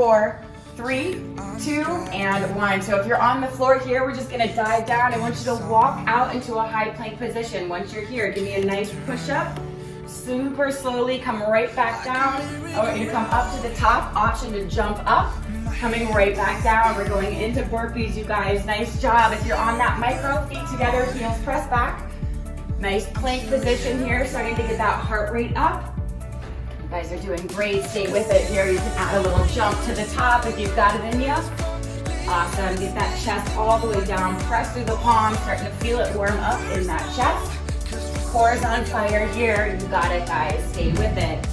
4, 3, 2, and 1. So if you're on the floor here, we're just gonna dive down. I want you to walk out into a high plank position. Once you're here, give me a nice push-up. Super slowly, come right back down. I want you to come up to the top, option to jump up. Coming right back down. We're going into burpees, you guys. Nice job. If you're on that micro, feet together, heels pressed back. Nice plank position here, starting to get that heart rate up. You guys are doing great. Stay with it here. You can add a little jump to the top if you've got it in you. Awesome. Get that chest all the way down. Press through the palms. Starting to feel it warm up in that chest. Core is on fire here. You got it, guys. Stay with it.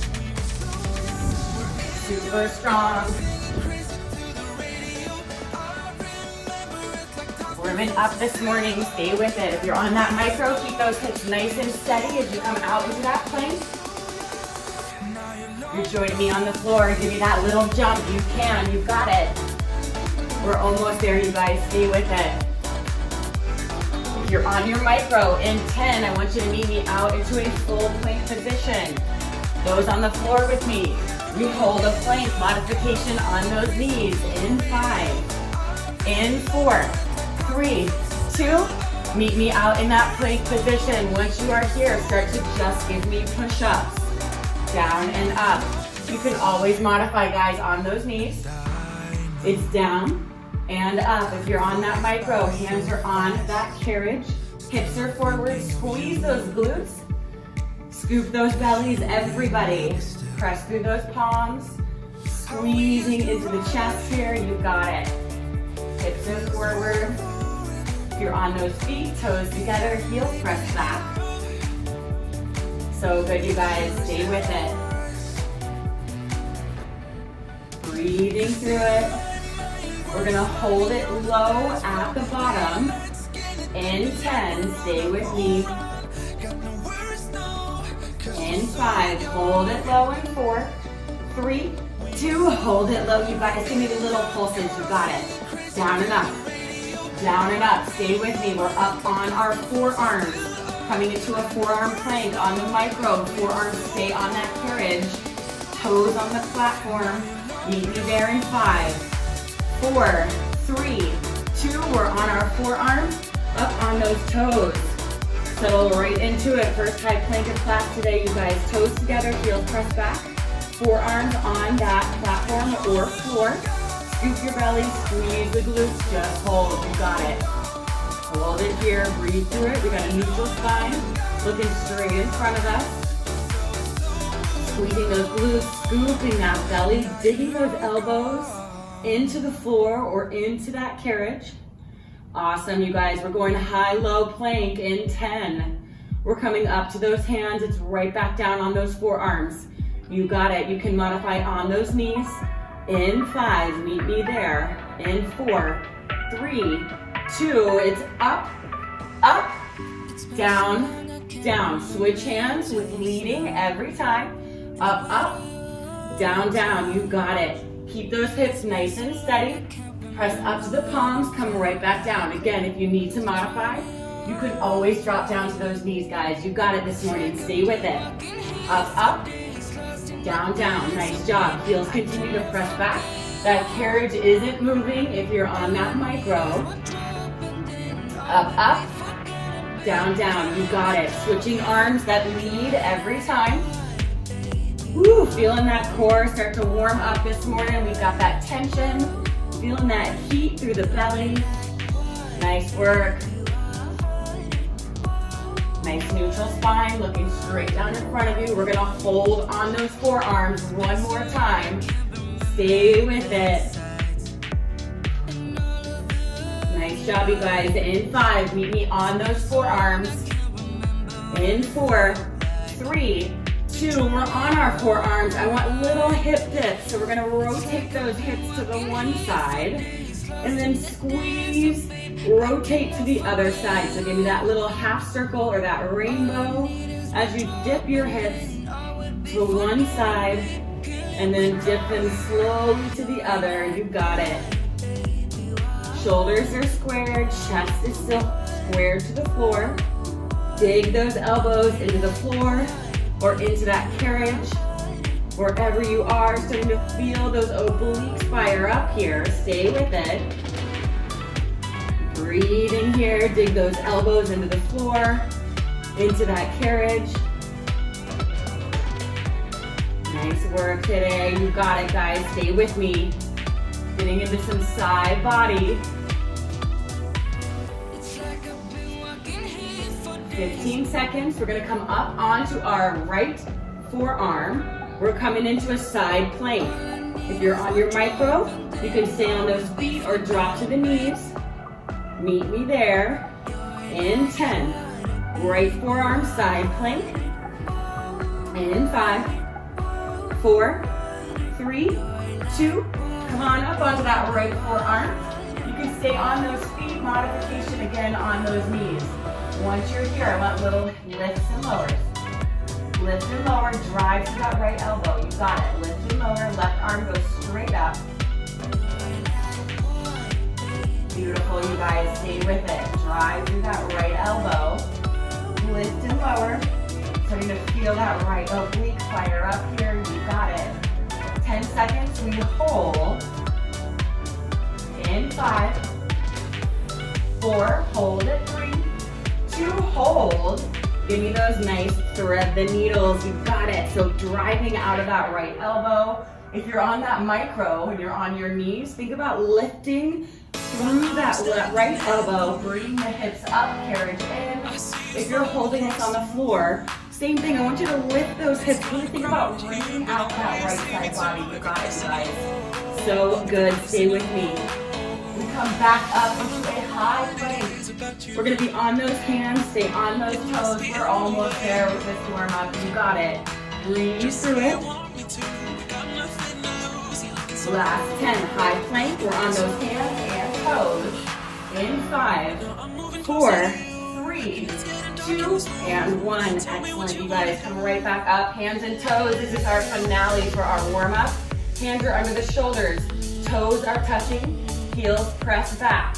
Super strong. Warming up this morning, stay with it. If you're on that micro, keep those hips nice and steady as you come out into that plank. You're joining me on the floor, give me that little jump. You can, you got it. We're almost there, you guys, stay with it. If you're on your micro, in 10, I want you to meet me out into a full plank position. Those on the floor with me, we hold a plank modification on those knees. In 5, in 4, 3, 2, meet me out in that plank position. Once you are here, start to just give me push-ups. Down and up. You can always modify, guys, on those knees. It's down and up. If you're on that micro, hands are on that carriage. Hips are forward. Squeeze those glutes. Scoop those bellies, everybody. Press through those palms. Squeezing into the chest here. You got it. Hips are forward. If you're on those feet, toes together, heels pressed back. So good, you guys. Stay with it. Breathing through it. We're gonna hold it low at the bottom. In 10, stay with me. In 5, hold it low in 4, 3, 2, hold it low. You guys, give me the little pulses. You got it. Down and up. Down and up. Stay with me. We're up on our forearms. Coming into a forearm plank on the micro. Forearms stay on that carriage. Toes on the platform. Meet me there in 5, 4, 3, 2. We're on our forearms. Up on those toes. Settle right into it. First high plank of class today, you guys. Toes together, heels pressed back. Forearms on that platform or floor. Scoop your belly, squeeze the glutes. Just hold. You got it. Hold it here, breathe through it. We got a neutral spine, looking straight in front of us. Squeezing those glutes, scooping that belly, digging those elbows into the floor or into that carriage. Awesome, you guys. We're going to high-low plank in 10. We're coming up to those hands. It's right back down on those forearms. You got it. You can modify on those knees. In 5, meet me there. In 4, 3, 2, it's up, up, down, down. Switch hands with leading every time. Up, up, down, down. You got it. Keep those hips nice and steady. Press up to the palms, come right back down. Again, if you need to modify, you can always drop down to those knees, guys. You got it this morning. Stay with it. Up, up, down, down. Nice job. Heels continue to press back. That carriage isn't moving if you're on that micro. Up, up, down, down. You got it. Switching arms that lead every time. Woo, feeling that core start to warm up this morning. We've got that tension. Feeling that heat through the belly. Nice work. Nice neutral spine, looking straight down in front of you. We're gonna hold on those forearms one more time. Stay with it. Nice job, you guys. In 5, meet me on those forearms. In 4, 3, 2, we're on our forearms. I want little hip dips, so we're gonna rotate those hips to the one side, and then squeeze, rotate to the other side. So give me that little half circle or that rainbow as you dip your hips to one side, and then dip them slowly to the other. You got it. Shoulders are squared, chest is still squared to the floor. Dig those elbows into the floor or into that carriage. Wherever you are, starting to feel those obliques fire up here. Stay with it. Breathing here, dig those elbows into the floor, into that carriage. Nice work today. You got it, guys. Stay with me. Getting into some side body. 15 seconds. We're gonna come up onto our right forearm. We're coming into a side plank. If you're on your micro, you can stay on those feet or drop to the knees. Meet me there in 10. Right forearm side plank. In 5, 4, 3, 2. Come on up onto that right forearm. You can stay on those feet. Modification again on those knees. Once you're here, I want little lifts and lowers. Lift and lower, drive to that right elbow. You got it. Lift and lower, left arm goes straight up. Beautiful, you guys. Stay with it. Drive through that right elbow. Lift and lower. Starting to feel that right oblique fire up here. You got it. 10 seconds. We hold. In 5, 4, hold it. 3, 2, hold. Give me those nice thread the needles. You got it. So driving out of that right elbow. If you're on that micro and you're on your knees, think about lifting through that right elbow, bring the hips up, carriage in. If you're holding this on the floor, same thing. I want you to lift those hips. Really think about bringing out that right side body. You got it, guys. So good. Stay with me. We come back up into a high plank. We're going to be on those hands. Stay on those toes. We're almost there with this warm up. You got it. Breathe through it. Last 10. High plank. We're on those hands and toes. In 5, 4, 3, 2, and 1. Excellent, you guys. Come right back up. Hands and toes. This is our finale for our warm-up. Hands are under the shoulders. Toes are touching. Heels press back.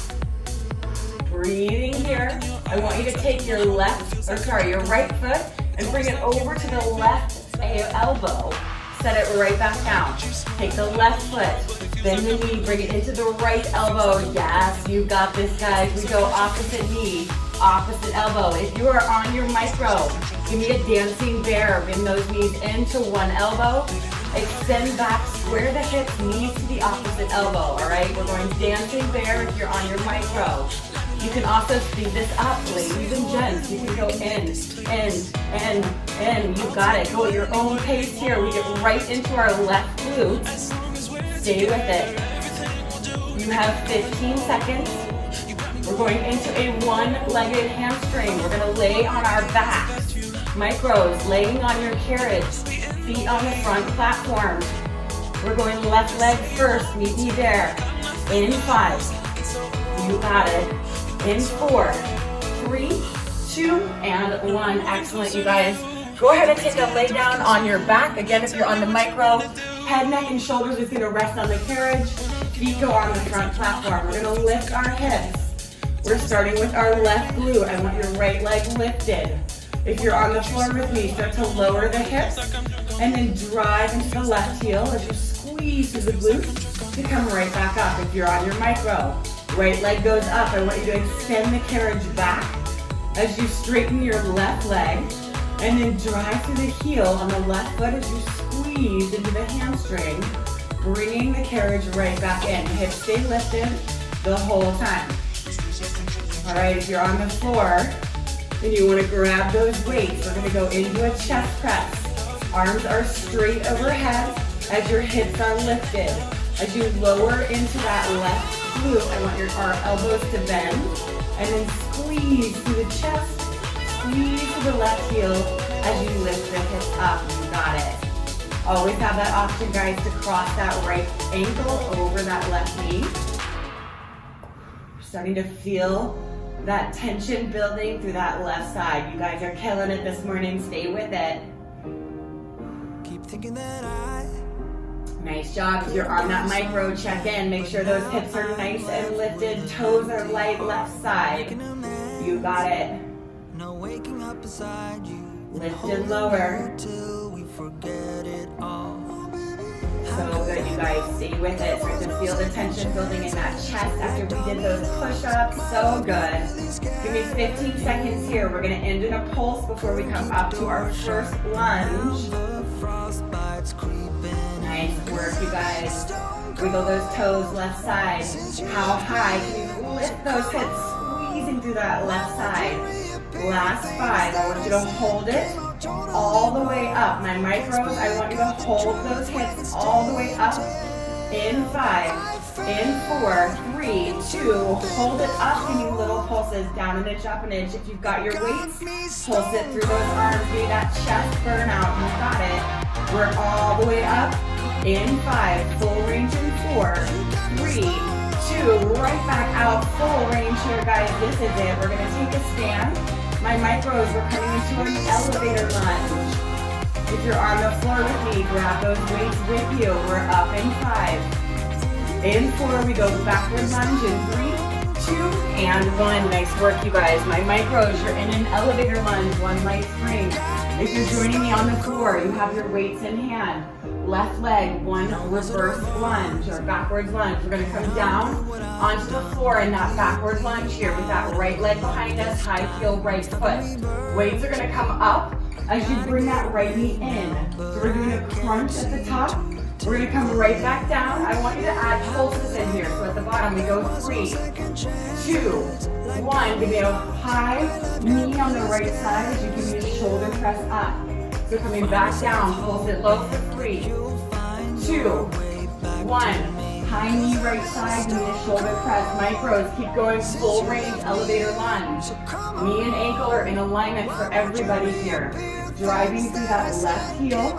Breathing here. I want you to take your right foot and bring it over to the left elbow. Set it right back down. Take the left foot, bend the knee, bring it into the right elbow. Yes, you got this, guys. We go opposite knee, opposite elbow. If you are on your micro, give me a dancing bear. Bring those knees into one elbow. Extend back, square the hips, knees to the opposite elbow, all right? We're going dancing bear if you're on your micro. You can also speed this up, ladies and gents. You can go in. You got it. Go at your own pace here. We get right into our left glutes. Stay with it. You have 15 seconds. We're going into a one-legged hamstring. We're going to lay on our backs. Micros, laying on your carriage. Feet on the front platform. We're going left leg first. Meet me there. In 5. You got it. In 4, 3, 2, and 1. Excellent, you guys. Go ahead and take a lay down on your back. Again, if you're on the micro, head, neck, and shoulders is going to rest on the carriage. Feet go on the front platform. We're going to lift our hips. We're starting with our left glute. I want your right leg lifted. If you're on the floor with me, start to lower the hips and then drive into the left heel as you squeeze through the glute to come right back up. If you're on your micro, right leg goes up. I want you to extend the carriage back as you straighten your left leg and then drive through the heel on the left foot as you squeeze into the hamstring, bringing the carriage right back in. Hips stay lifted the whole time. All right, if you're on the floor and you want to grab those weights, we're going to go into a chest press. Arms are straight overhead as your hips are lifted. As you lower into that left glute, I want our elbows to bend and then squeeze through the chest, squeeze to the left heel as you lift the hips up. You got it. Always have that option, guys, to cross that right ankle over that left knee. Starting to feel that tension building through that left side. You guys are killing it this morning. Stay with it. Keep thinking that Nice job. If you're on that micro, check in. Make sure those hips are nice and lifted. Toes are light left side. You got it. No waking up beside you. Lift and lower. forget it all. So good, you guys. Stay with it. Start to feel the tension building in that chest after we did those push-ups. So good. Give me 15 seconds here. We're going to end in a pulse before we come up to our first lunge. Nice work, you guys. Wiggle those toes left side. How high can you lift those hips, squeezing through that left side? Last 5. I want you to hold it all the way up. My micros, I want you to hold those hips all the way up. In 5, in 4, 3, 2, hold it up. Give me little pulses, down an inch, up an inch. If you've got your weights, pulse it through those arms. Be that chest burnout. You got it. Work all the way up. In 5, full range in 4, 3, 2, right back out. Full range here, guys. This is it. We're gonna take a stand. My micros, we're coming into an elevator lunge. If you're on the floor with me, grab those weights with you. We're up in 5. In 4, we go backward lunge in 3, 2, and 1. Nice work, you guys. My micros, you're in an elevator lunge, one light spring. If you're joining me on the floor, you have your weights in hand. Left leg, one reverse lunge or backwards lunge. We're gonna come down onto the floor in that backwards lunge here with that right leg behind us, high heel right foot. Weights are gonna come up as you bring that right knee in. So we're doing a crunch at the top. We're gonna come right back down. I want you to add pulses in here. So at the bottom we go 3, 2, 1. Give me a high knee on the right side as you give me a shoulder press up. So coming back down, pulse it low for 3, 2, 1. High knee right side, give me a shoulder press. Micros, keep going, full range, elevator lunge. Knee and ankle are in alignment for everybody here. Driving through that left heel.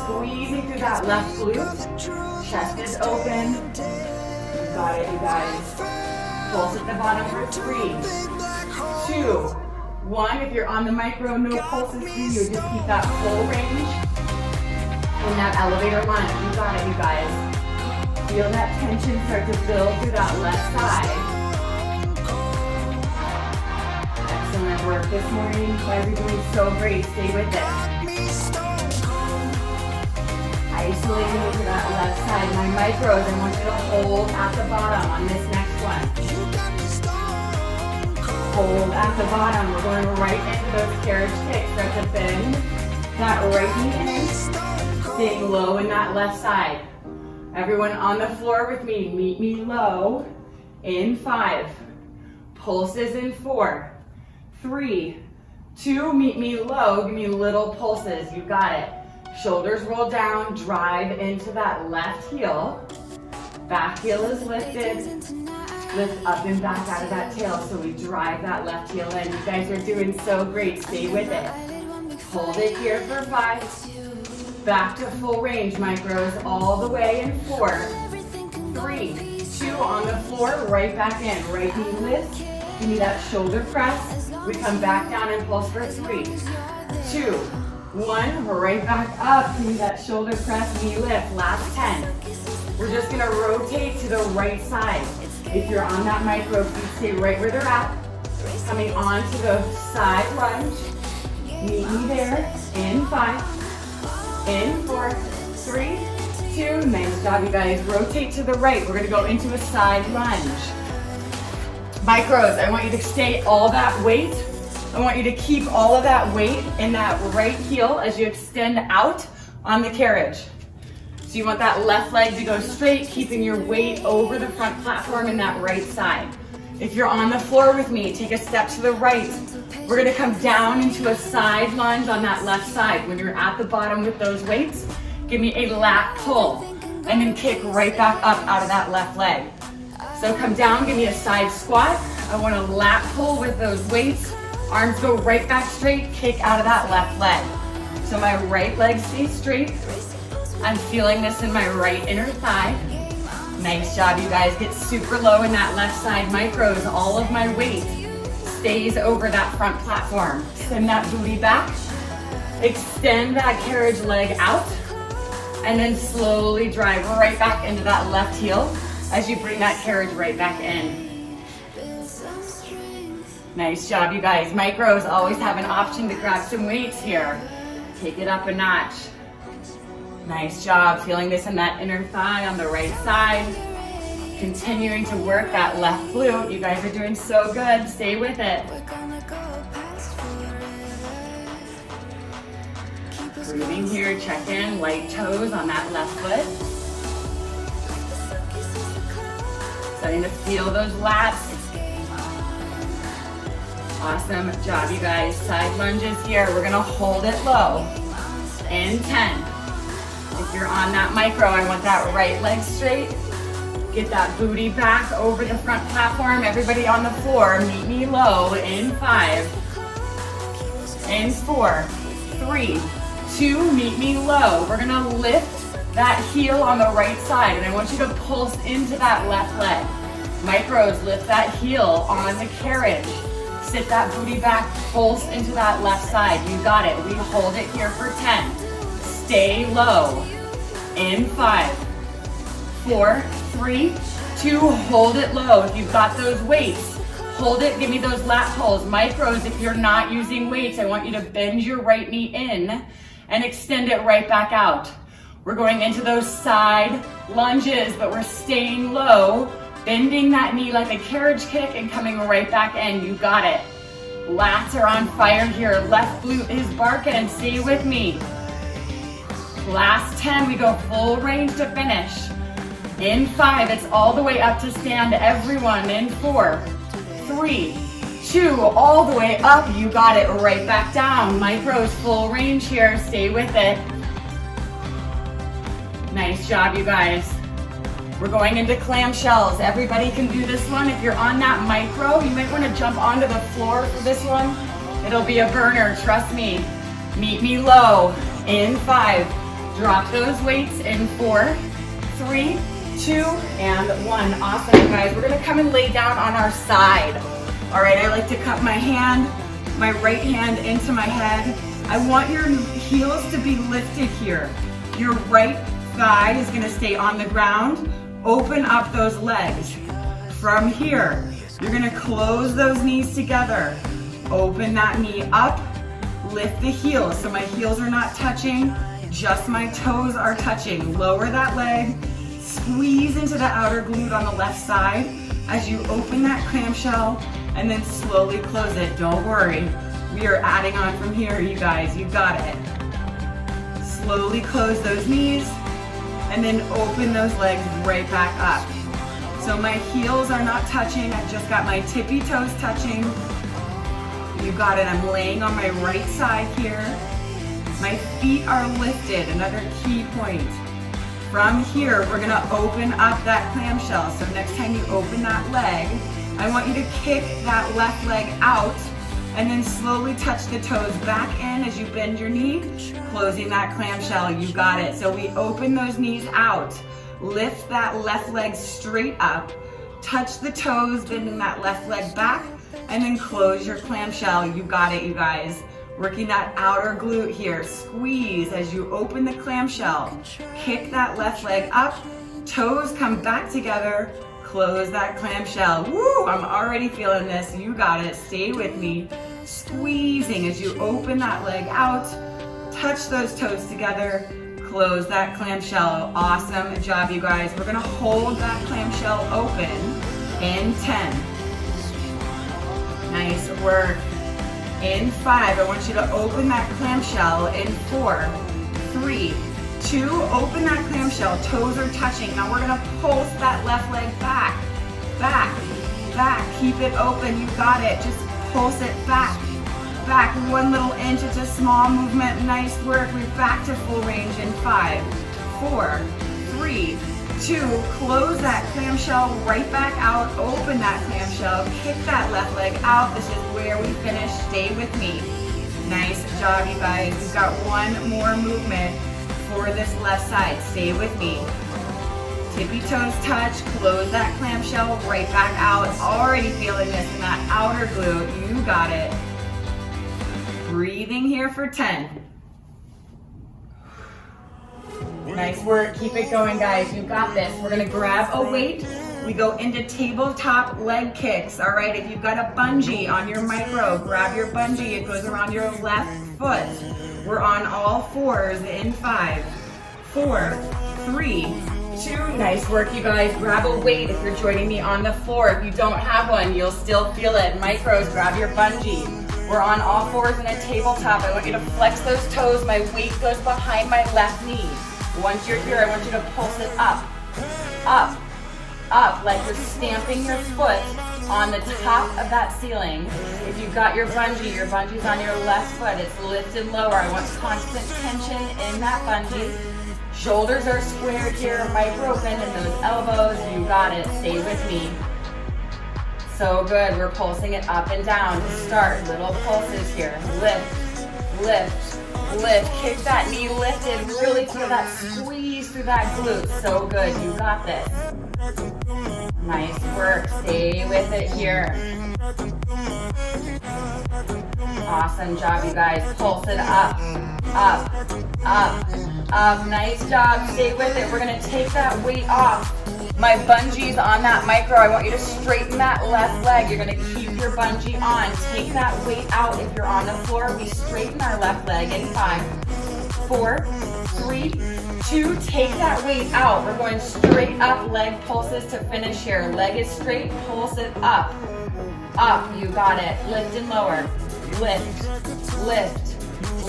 Squeezing through that left glute. Chest is open. You got it, you guys. Pulse at the bottom for 3, 2, 1. If you're on the micro, no pulses for you. Just keep that full range in that elevator lunge. You got it, you guys. Feel that tension start to build through that left side. Excellent work this morning. You guys are doing so great. Stay with it. Isolating into that left side. My micros, I want you to hold at the bottom on this next one. Hold at the bottom. We're going right into those carriage kicks. Start to bend that right knee in. Staying low in that left side. Everyone on the floor with me, meet me low in 5. Pulses in 4, 3, 2, meet me low. Give me little pulses. You got it. Shoulders roll down, drive into that left heel. Back heel is lifted. Lift up and back out of that tail, so we drive that left heel in. You guys are doing so great. Stay with it. Hold it here for 5. Back to full range, micros, all the way in 4, 3, 2, on the floor, right back in. Right knee lift. Give me that shoulder press. We come back down and pulse for 3, 2, 1. Right back up. Give me that shoulder press, knee lift. Last 10. We're just gonna rotate to the right side. If you're on that micro, please stay right where they're at. Coming on to the side lunge. Meet me there in 5, in 4, 3, 2. Nice job, you guys. Rotate to the right. We're gonna go into a side lunge. Micros, I want you to stay all that weight. I want you to keep all of that weight in that right heel as you extend out on the carriage. So you want that left leg to go straight, keeping your weight over the front platform in that right side. If you're on the floor with me, take a step to the right. We're gonna come down into a side lunge on that left side. When you're at the bottom with those weights, give me a lat pull, and then kick right back up out of that left leg. So come down, give me a side squat. I want a lat pull with those weights. Arms go right back straight, kick out of that left leg. So my right leg stays straight. I'm feeling this in my right inner thigh. Nice job, you guys. Get super low in that left side. Micros, all of my weight stays over that front platform. Send that booty back. Extend that carriage leg out. And then slowly drive right back into that left heel as you bring that carriage right back in. Nice job, you guys. Micros always have an option to grab some weights here. Take it up a notch. Nice job. Feeling this in that inner thigh on the right side. Continuing to work that left glute. You guys are doing so good. Stay with it. Breathing here. Check in. Light toes on that left foot. Starting to feel those lats. Awesome job, you guys. Side lunges here. We're gonna hold it low. In 10. If you're on that micro, I want that right leg straight. Get that booty back over the front platform. Everybody on the floor, meet me low. In 5. In 4, 3, 2, meet me low. We're gonna lift that heel on the right side, and I want you to pulse into that left leg. Micros, lift that heel on the carriage. Sit that booty back, pulse into that left side. You got it. We hold it here for 10. Stay low. In 5, 4, 3, 2, hold it low. If you've got those weights, hold it. Give me those lat pulls. Micros, if you're not using weights, I want you to bend your right knee in and extend it right back out. We're going into those side lunges, but we're staying low. Bending that knee like a carriage kick and coming right back in. You got it. Lats are on fire here. Left glute is barking. Stay with me. Last 10, we go full range to finish. In 5, it's all the way up to stand, everyone. In 4, 3, 2, all the way up. You got it. Right back down. Micros, full range here. Stay with it. Nice job, you guys. We're going into clamshells. Everybody can do this one. If you're on that micro, you might want to jump onto the floor for this one. It'll be a burner, trust me. Meet me low. In 5. Drop those weights. In 4, 3, 2, and 1. Awesome, you guys. We're gonna come and lay down on our side. All right, I like to cup my hand, my right hand into my head. I want your heels to be lifted here. Your right thigh is gonna stay on the ground. Open up those legs. From here, you're gonna close those knees together. Open that knee up, lift the heels. So my heels are not touching, just my toes are touching. Lower that leg, squeeze into the outer glute on the left side as you open that clamshell, and then slowly close it. Don't worry, we are adding on from here, you guys, you got it. Slowly close those knees, and then open those legs right back up. So my heels are not touching, I've just got my tippy toes touching. You got it, I'm laying on my right side here. My feet are lifted, another key point. From here, we're gonna open up that clamshell. So next time you open that leg, I want you to kick that left leg out and then slowly touch the toes back in as you bend your knee, closing that clamshell. You got it. So we open those knees out, lift that left leg straight up, touch the toes, bending that left leg back, and then close your clamshell. You got it, you guys. Working that outer glute here. Squeeze as you open the clamshell. Kick that left leg up, toes come back together, close that clamshell. Woo, I'm already feeling this. You got it. Stay with me. Squeezing as you open that leg out, touch those toes together, close that clamshell. Awesome job, you guys. We're gonna hold that clamshell open in 10. Nice work. In 5, I want you to open that clamshell. In 4, 3, 2, open that clamshell. Toes are touching. Now we're gonna pulse that left leg back, back, back. Keep it open. You got it. Just pulse it back, back. 1 little inch. It's a small movement. Nice work. We're back to full range in 5, 4, 3, 2. Close that clamshell right back out. Open that clamshell. Kick that left leg out. This is where we finish. Stay with me. Nice job, you guys. We've got 1 more movement for this left side. Stay with me. Tippy toes touch. Close that clamshell right back out. Already feeling this in that outer glute. You got it. Breathing here for 10. Nice work. Keep it going, guys. You got this. We're going to grab a weight. We go into tabletop leg kicks, all right? If you've got a bungee on your micro, grab your bungee. It goes around your left foot. We're on all fours in 5, 4, 3, 2. Nice work, you guys. Grab a weight if you're joining me on the floor. If you don't have one, you'll still feel it. Micros, grab your bungee. We're on all fours in a tabletop. I want you to flex those toes. My weight goes behind my left knee. Once you're here, I want you to pulse it up, up, up, like you're stamping your foot on the top of that ceiling. If you've got your bungee's on your left foot. It's lifted lower. I want constant tension in that bungee. Shoulders are squared here, micro bend in those elbows. You got it. Stay with me. So good. We're pulsing it up and down to start. Little pulses here. Lift, lift, lift. Kick that knee lifted. Really feel that squeeze through that glute. So good. You got this. Nice work. Stay with it here. Awesome job, you guys. Pulse it up, up, up, up. Nice job. Stay with it. We're going to take that weight off. My bungee's on that micro. I want you to straighten that left leg. You're going to keep your bungee on. Take that weight out if you're on the floor. We straighten our left leg in 5, 4, 3, 2. Take that weight out. We're going straight up leg pulses to finish here. Leg is straight. Pulse it up. Up. You got it. Lift and lower. Lift. Lift.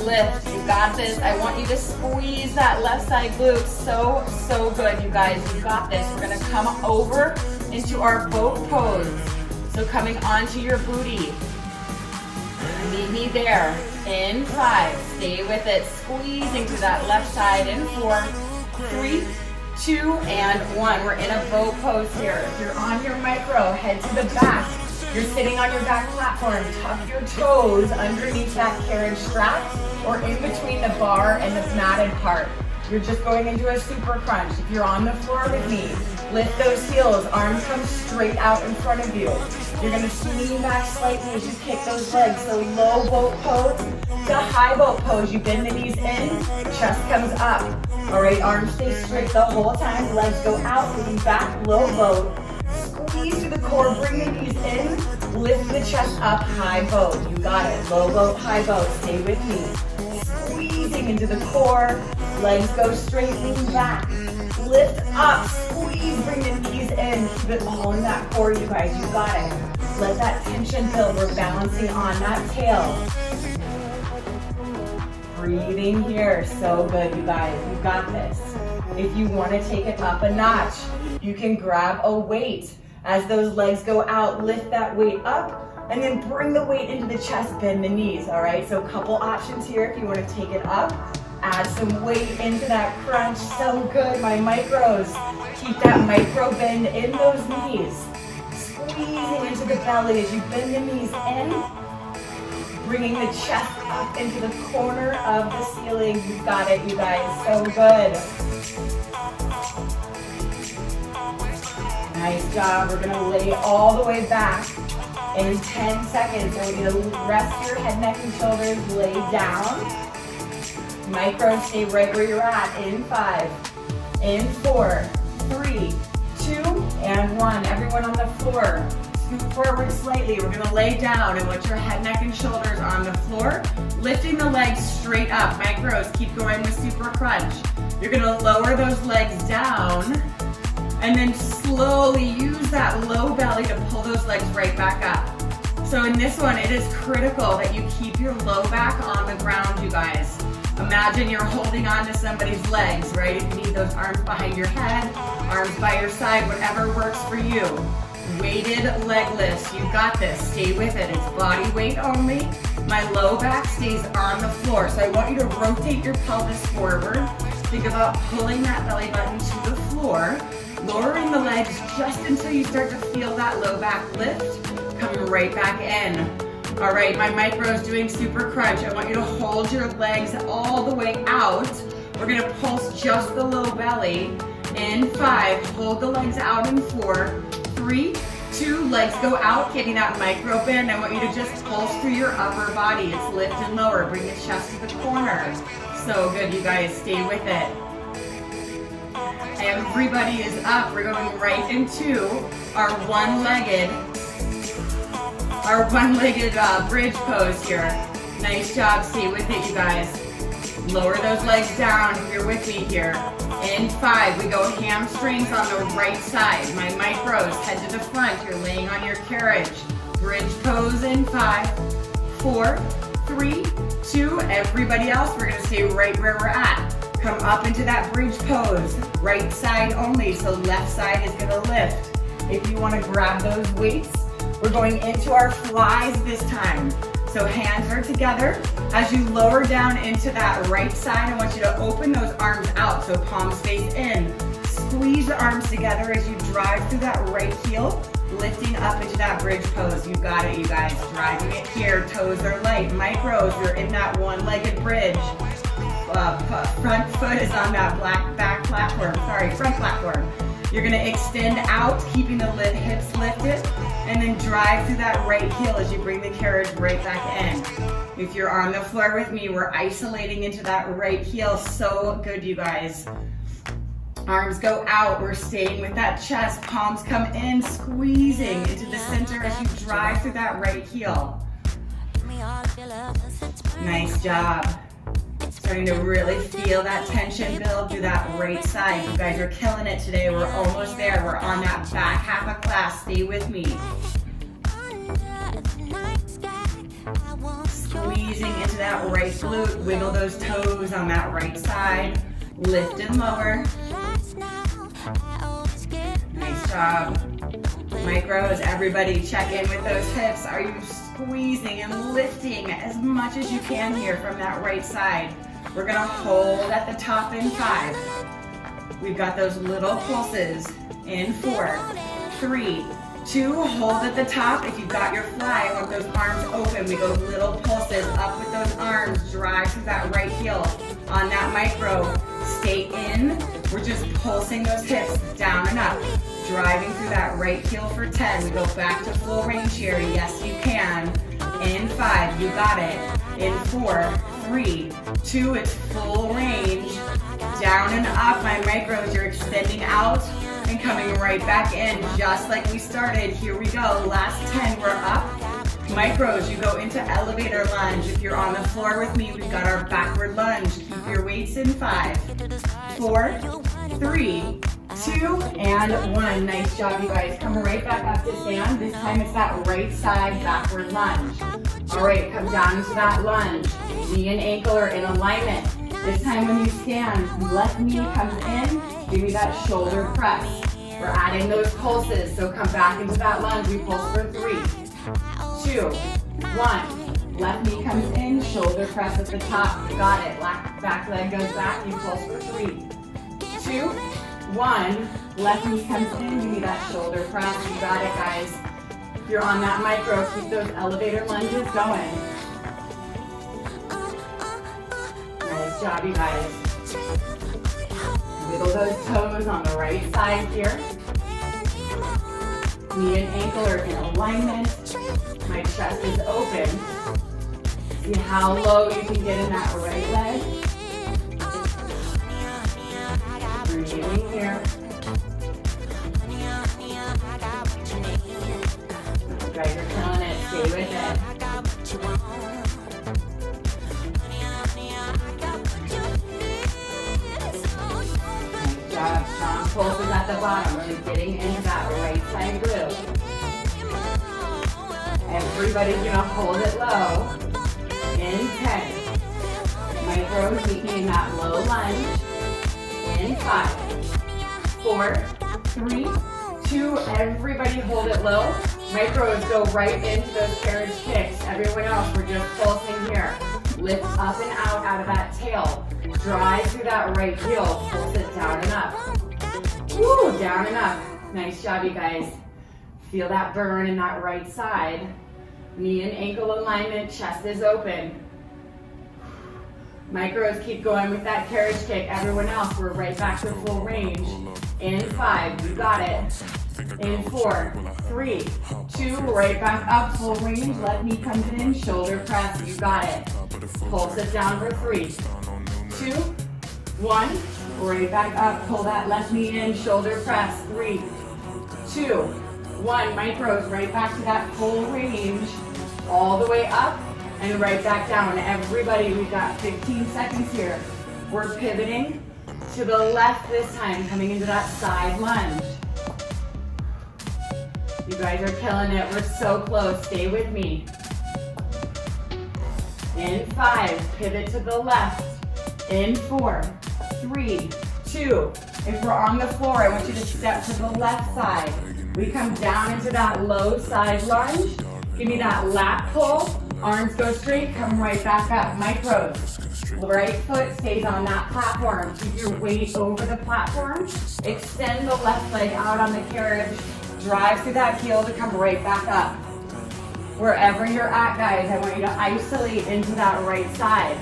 Lift. You got this. I want you to squeeze that left side glute. So good, you guys. You got this. We're going to come over into our boat pose. So coming onto your booty. Meet me there. In 5. Stay with it. Squeezing to that left side in 4, 3, 2, and 1. We're in a boat pose here. If you're on your micro, head to the back. You're sitting on your back platform. Tuck your toes underneath that carriage strap or in between the bar and the matted part. You're just going into a super crunch. If you're on the floor with me, lift those heels. Arms come straight out in front of you. You're going to lean back slightly as you kick those legs. So low boat pose to high boat pose. You bend the knees in, chest comes up. All right, arms stay straight the whole time. Legs go out, moving back, low boat. Squeeze through the core, bring the knees in, lift the chest up, high boat. You got it. Low boat, high boat. Stay with me. Squeezing into the core. Legs go straight, lean back. Lift up, squeeze, bring the knees in. Keep it all in that core, you guys. You got it. Let that tension build. We're balancing on that tail. Breathing here. So good, you guys. You got this. If you want to take it up a notch, you can grab a weight. As those legs go out, lift that weight up, and then bring the weight into the chest, bend the knees, all right? So a couple options here if you want to take it up. Add some weight into that crunch. So good, my micros. Keep that micro bend in those knees. Squeezing into the belly as you bend the knees in. Bringing the chest up into the corner of the ceiling. You got it, you guys. So good. Nice job. We're going to lay all the way back in 10 seconds. So we're going to rest your head, neck, and shoulders. Lay down. Micro, stay right where you're at. In 5, in 4, 3, 2, and 1. Everyone on the floor, scoot forward slightly. We're going to lay down and want your head, neck, and shoulders on the floor. Lifting the legs straight up. Micros, keep going with super crunch. You're going to lower those legs down. And then slowly use that low belly to pull those legs right back up. So in this one, it is critical that you keep your low back on the ground, you guys. Imagine you're holding on to somebody's legs, right? If you need those arms behind your head, arms by your side, whatever works for you. Weighted leg lifts, you got this. Stay with it. It's body weight only. My low back stays on the floor. So I want you to rotate your pelvis forward. Think about pulling that belly button to the floor. Lowering the legs just until you start to feel that low back lift. Coming right back in. All right, my micro is doing super crunch. I want you to hold your legs all the way out. We're gonna pulse just the low belly. In 5, hold the legs out in 4, 3, 2, legs go out, getting that micro bend. I want you to just pulse through your upper body. It's lift and lower. Bring the chest to the corner. So good, you guys. Stay with it. Everybody is up. We're going right into our one-legged bridge pose here. Nice job. Stay with it, you guys. Lower those legs down if you're with me here. In 5, we go hamstrings on the right side. My micros, head to the front. You're laying on your carriage. Bridge pose in 5, 4, 3, 2. Everybody else, we're gonna stay right where we're at. Come up into that bridge pose. Right side only, so left side is gonna lift. If you wanna grab those weights, we're going into our flies this time. So hands are together. As you lower down into that right side, I want you to open those arms out, so palms face in. Squeeze the arms together as you drive through that right heel, lifting up into that bridge pose. You got it, you guys. Driving it here, toes are light. Micros, you're in that one-legged bridge. Front foot is on that front platform. You're gonna extend out, keeping the hips lifted, and then drive through that right heel as you bring the carriage right back in. If you're on the floor with me, we're isolating into that right heel. So good, you guys. Arms go out, we're staying with that chest. Palms come in, squeezing into the center as you drive through that right heel. Nice job. Starting to really feel that tension build through that right side. You guys are killing it today. We're almost there. We're on that back half of class. Stay with me. Squeezing into that right glute. Wiggle those toes on that right side. Lift and lower. Nice job. Micros, everybody check in with those hips. Are you squeezing and lifting as much as you can here from that right side? We're gonna hold at the top in 5. We've got those little pulses in 4, 3, 2. Hold at the top. If you've got your fly, I want those arms open. We go little pulses up with those arms. Drive through that right heel. On that micro, stay in. We're just pulsing those hips down and up. Driving through that right heel for 10. We go back to full range here. Yes, you can. In 5, you got it. In 4, 3, 2, it's full range. Down and up, my micros, you're extending out and coming right back in, just like we started. Here we go, last 10, we're up. Micros, you go into elevator lunge. If you're on the floor with me, we've got our backward lunge. Keep your weights in 5, 4, 3, 2, and 1. Nice job, you guys. Come right back up to stand. This time it's that right side backward lunge. All right, come down into that lunge. Knee and ankle are in alignment. This time when you stand, left knee comes in. Give me that shoulder press. We're adding those pulses, so come back into that lunge. We pulse for 3, 2, 1. Left knee comes in, shoulder press at the top. You got it. Back leg goes back. You pulse for 3, 2, 1. Left knee comes in. Give me that shoulder press. You got it, guys. If you're on that micro, keep those elevator lunges going. Nice job, you guys. Wiggle those toes on the right side here. Knee and ankle are in alignment. My chest is open. See how low you can get in that right leg. Breathing here. You guys are killing it. Stay with it. Nice job. Strong pulses at the bottom. Really getting into that right side glute. Everybody's gonna hold it low. In 10. Micros keeping in that low lunge. In 5, 4, 3, 2. Everybody hold it low. Micros go right into those carriage kicks. Everyone else, we're just pulsing here. Lift up and out of that tail. Drive through that right heel. Pulse it down and up. Woo, down and up. Nice job, you guys. Feel that burn in that right side. Knee and ankle alignment, chest is open. Micros keep going with that carriage kick. Everyone else, we're right back to full range. In 5, you got it. In 4, 3, 2, right back up, full range. Left knee comes in, shoulder press, you got it. Pulse it down for 3, 2, 1. Right back up, pull that left knee in, shoulder press. 3, 2, 1. Micros, right back to that full range. All the way up and right back down. Everybody, we've got 15 seconds here. We're pivoting to the left this time, coming into that side lunge. You guys are killing it. We're so close. Stay with me. In 5, pivot to the left. In 4, 3, 2. If we're on the floor, I want you to step to the left side. We come down into that low side lunge. Give me that lat pull. Arms go straight, come right back up. Micros. Right foot stays on that platform. Keep your weight over the platform. Extend the left leg out on the carriage. Drive through that heel to come right back up. Wherever you're at, guys, I want you to isolate into that right side.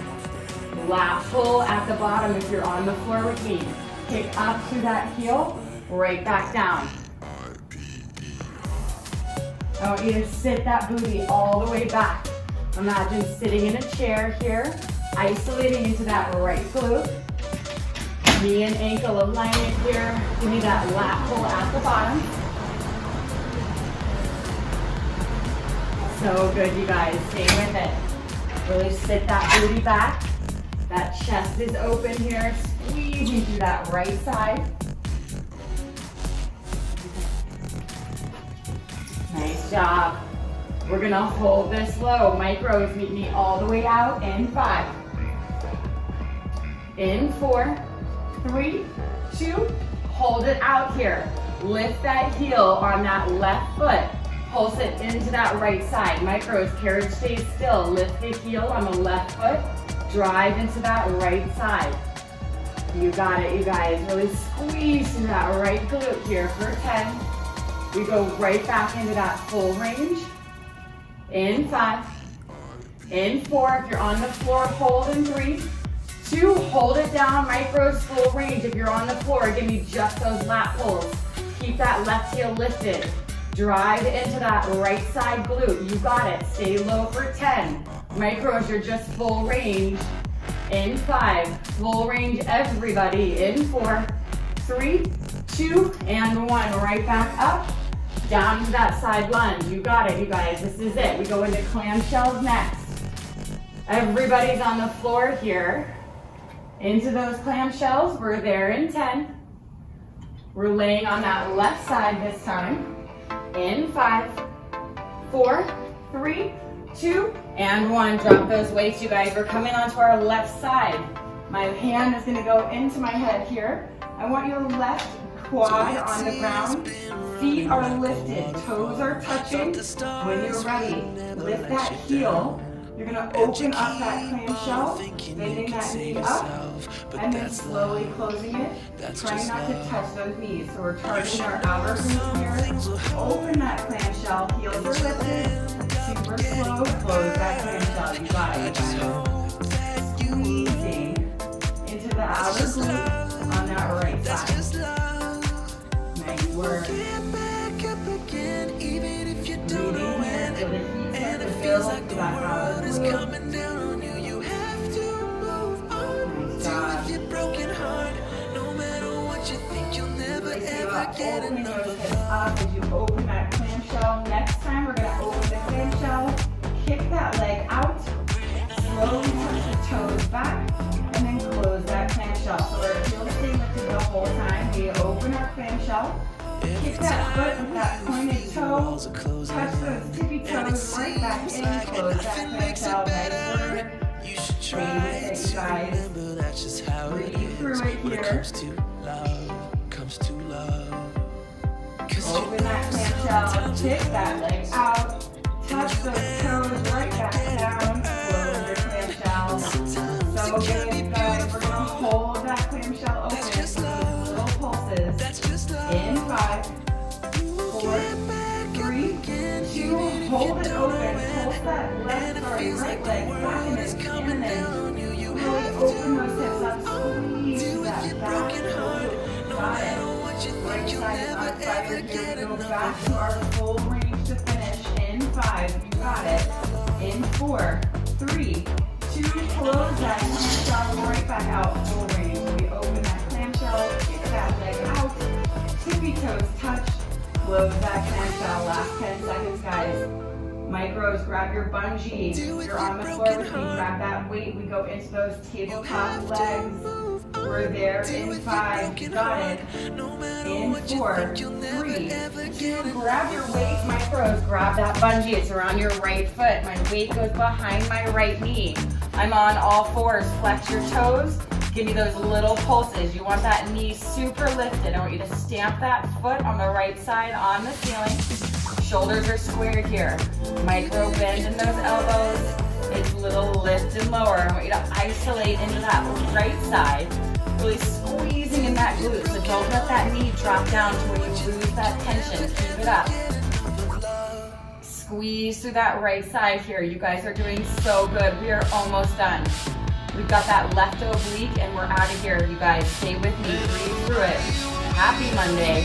Lat pull at the bottom if you're on the floor with me. Kick up through that heel, right back down. I want you to sit that booty all the way back. Imagine sitting in a chair here, isolating into that right glute. Knee and ankle alignment here. Give me that lat pull at the bottom. So good, you guys. Stay with it. Really sit that booty back. That chest is open here. Squeezing through that right side. Nice job. We're gonna hold this low. Micros, meet me all the way out. In 5. In 4, 3, 2. Hold it out here. Lift that heel on that left foot. Pulse it into that right side. Micros, carriage stays still. Lift the heel on the left foot. Drive into that right side. You got it, you guys. Really squeeze into that right glute here for 10. We go right back into that full range. In 5. In 4. If you're on the floor, hold in 3. 2. Hold it down. Micros, full range. If you're on the floor, give me just those lat pulls. Keep that left heel lifted. Drive into that right side glute. You got it. Stay low for 10. Micros, you're just full range. In 5. Full range, everybody. In 4, 3, 2, and 1. Right back up. Down to that side lunge. You got it, you guys. This is it. We go into clamshells next. Everybody's on the floor here. Into those clamshells. We're there in 10. We're laying on that left side this time. In 5, 4, 3, 2, and 1. Drop those weights, you guys. We're coming onto our left side. My hand is going to go into my head here. I want your left quad on the ground. Feet are lifted. Toes are touching. When you're ready, lift that heel. You're going to open up that clamshell, bending that knee up, and then slowly closing it. Trying not to touch those knees. So we're targeting our outer glutes here. Open that clamshell. Heels are lifted. Super slow. Close that clamshell. You got it, guys. Squeezing into the outer glute on that right side. Nice work. Breathing here. Feel the heat start to build to that outer glute. Open those hips up as you open that clamshell. Next time we're going to open the clamshell, kick that leg out, slowly touch the toes back, and then close that clamshell. So our heels stay lifted the whole time. We open our clamshell, kick that foot with that pointed toe, touch those tippy toes right back in, close that clamshell. Nice work. Stay with it, you guys. Breathe through it here. Open that clamshell, kick that leg out, touch those toes right back down, close your clamshell. So good, you guys. We're going to hold that clamshell open with little pulses. In 5, 4, 3, 2, hold it open. Pulse that right leg back and then really open those hips up. Squeeze that back glute. Got it. Right side is on fire here. We go back to our full range to finish. In 5, you got it. In 4, 3, 2, close that clamshell right back out. Full range. We open that clamshell. clamshell, kick that leg out, tippy toes touch, close that clamshell. Last 10 seconds, guys. Micros, grab your bungee. If you're on the floor with me, grab that weight. We go into those tabletop legs. We're there in 5. You got it. In 4, 3, 2. Grab your weight, micros. Grab that bungee. It's around your right foot. My weight goes behind my right knee. I'm on all fours. Flex your toes. Give me those little pulses. You want that knee super lifted. I want you to stamp that foot on the right side on the ceiling. Shoulders are squared here. Micro bend in those elbows. It's little lift and lower. I want you to isolate into that right side. Really squeezing in that glute. So don't let that knee drop down to where you lose that tension. Keep it up. Squeeze through that right side here. You guys are doing so good. We are almost done. We've got that left oblique and we're out of here. You guys, stay with me. Breathe through it. Happy Monday.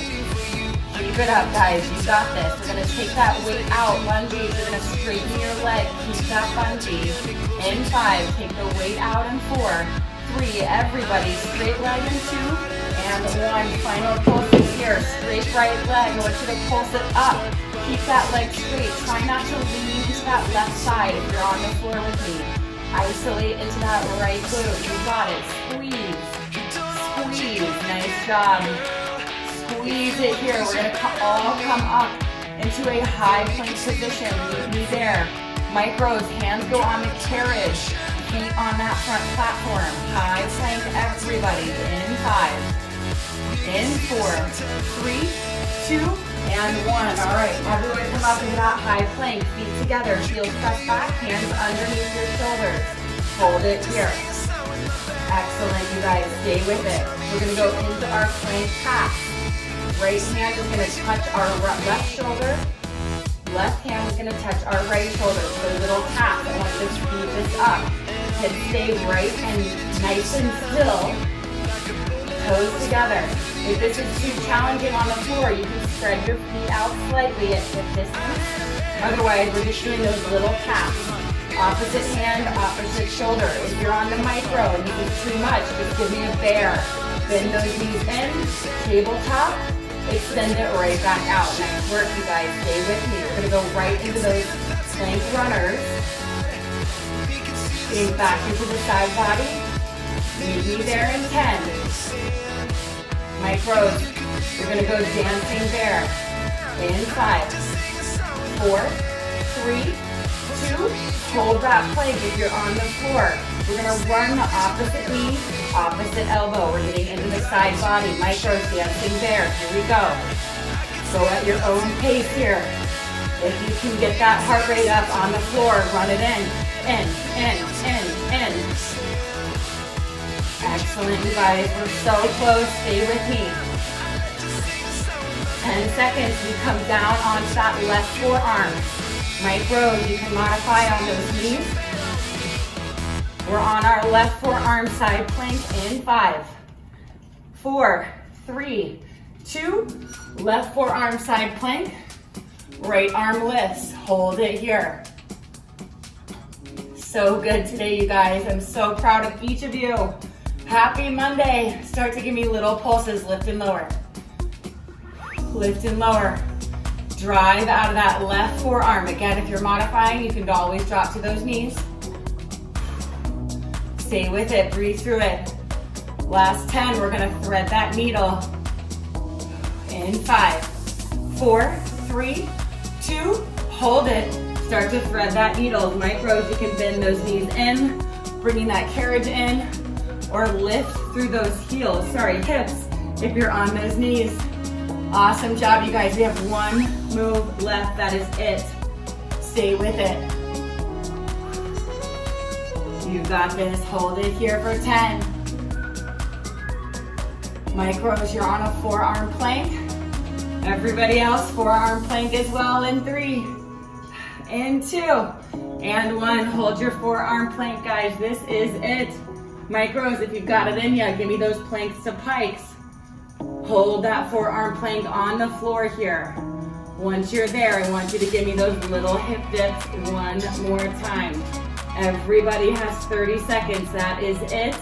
Keep it up, guys. You got this. We're going to take that weight out. Lunges. You're going to straighten your leg. Keep that bungee. In 5. Take the weight out in 4. 3. Everybody. Straight leg in 2. And 1. Final pulses here. Straight right leg. I want you to pulse it up. Keep that leg straight. Try not to lean to that left side if you're on the floor with me. Isolate into that right glute. You got it. Squeeze. Squeeze. Nice job. Squeeze it here. We're going to all come up into a high plank position. Meet me there. Micros, hands go on the carriage. Feet on that front platform. High plank, everybody. In 5. In 4. 3, 2, and 1. All right, everyone come up into that high plank. Feet together. Heels pressed back. Hands underneath your shoulders. Hold it here. Excellent, you guys. Stay with it. We're going to go into our plank pass. Right hand is going to touch our left shoulder. Left hand is going to touch our right shoulder. So a little tap. I want you to speed this up. Hips stay right and nice and still. Toes together. If this is too challenging on the floor, you can spread your feet out slightly at hip distance. Otherwise, we're just doing those little taps. Opposite hand, opposite shoulder. If you're on the micro and this is too much, just give me a bear. Bend those knees in, tabletop. Extend it right back out. Nice work, you guys. Stay with me. We're going to go right into those plank runners. Getting back into the side body. Meet me there in 10. Micros. We're going to go dancing there. In 5, 4, 3, 2. Hold that plank if you're on the floor. We're going to run the opposite knee, opposite elbow. We're getting into the side body. Micros dancing there. Here we go. Go at your own pace here. If you can get that heart rate up on the floor, run it in. In. Excellent, you guys. We're so close. Stay with me. 10 seconds. We come down onto that left forearm. Micros, you can modify on those knees. We're on our left forearm side plank in 5, 4, 3, 2. Left forearm side plank. Right arm lifts. Hold it here. So good today, you guys. I'm so proud of each of you. Happy Monday. Start to give me little pulses. Lift and lower. Lift and lower. Drive out of that left forearm. Again, if you're modifying, you can always drop to those knees. Stay with it. Breathe through it. Last 10. We're going to thread that needle. In 5, 4, 3, 2. Hold it. Start to thread that needle. Micros, you can bend those knees in, bringing that carriage in, or lift through those hips if you're on those knees. Awesome job, you guys. We have one move left. That is it. Stay with it. You got this. Hold it here for 10. Micros, you're on a forearm plank. Everybody else, forearm plank as well in 3, in 2, and 1. Hold your forearm plank, guys. This is it. Micros, if you've got it in ya, give me those planks to pikes. Hold that forearm plank on the floor here. Once you're there, I want you to give me those little hip dips one more time. Everybody has 30 seconds. That is it.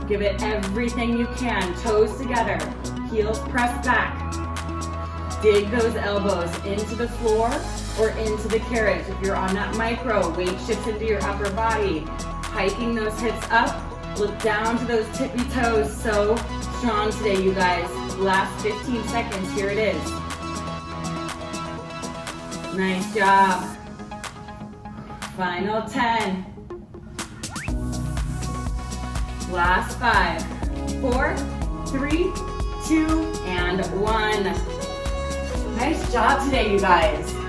Give it everything you can. Toes together, heels pressed back. Dig those elbows into the floor or into the carriage. If you're on that micro, weight shifts into your upper body. Hiking those hips up, look down to those tippy toes. So strong today, you guys. Last 15 seconds, here it is. Nice job. Final 10. Last 5, 4, 3, 2, and 1. Nice job today, you guys.